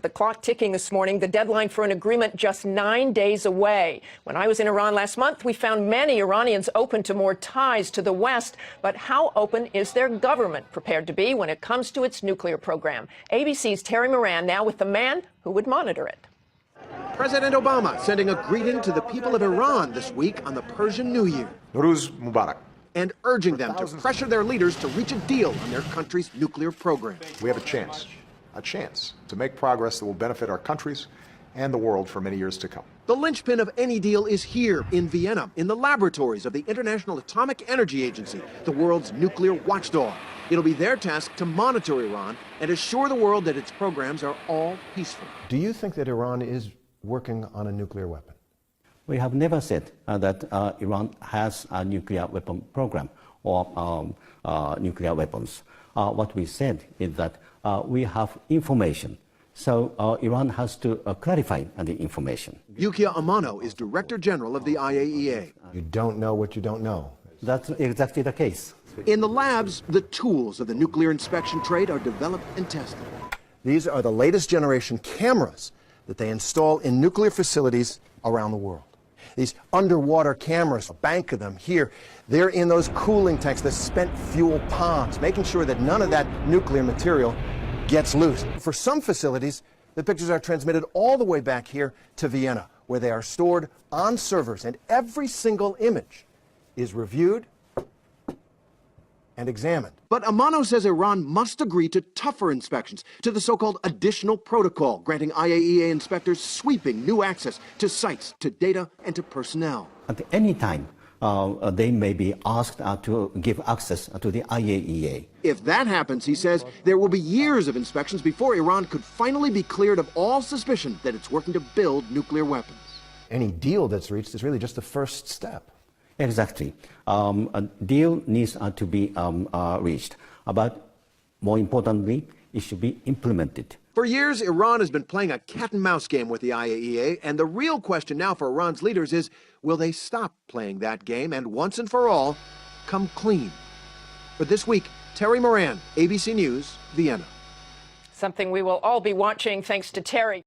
The clock ticking this morning, the deadline for an agreement just 9 days away. When I was in Iran last month, we found many Iranians open to more ties to the West. But how open is their government prepared to be when it comes to its nuclear program? ABC's Terry Moran now with the man who would monitor it. President Obama sending a greeting to the people of Iran this week on the Persian New Year. Nowruz Mubarak. And urging them to pressure their leaders to reach a deal on their country's nuclear program. We have a chance to make progress that will benefit our countries and the world for many years to come. The linchpin of any deal is here in Vienna, in the laboratories of the International Atomic Energy Agency, the world's nuclear watchdog. It'll be their task to monitor Iran and assure the world that its programs are all peaceful. Do you think that Iran is working on a nuclear weapon? We have never said that Iran has a nuclear weapon program or nuclear weapons. What we said is that we have information. So Iran has to clarify the information. Yukiya Amano is Director General of the IAEA. You don't know what you don't know. That's exactly the case. In the labs, the tools of the nuclear inspection trade are developed and tested. These are the latest generation cameras that they install in nuclear facilities around the world. These underwater cameras, a bank of them here, they're in those cooling tanks, the spent fuel ponds, making sure that none of that nuclear material gets loose. For some facilities, the pictures are transmitted all the way back here to Vienna, where they are stored on servers, and every single image is reviewed and examined. But Amano says Iran must agree to tougher inspections, to the so-called additional protocol, granting IAEA inspectors sweeping new access to sites, to data, and to personnel. At any time, they may be asked to give access to the IAEA. If that happens, he says, there will be years of inspections before Iran could finally be cleared of all suspicion that it's working to build nuclear weapons. Any deal that's reached is really just the first step. Exactly. A deal needs to be reached, but more importantly, it should be implemented. For years, Iran has been playing a cat-and-mouse game with the IAEA, and the real question now for Iran's leaders is, will they stop playing that game and once and for all, come clean? For this week, Terry Moran, ABC News, Vienna. Something we will all be watching thanks to Terry.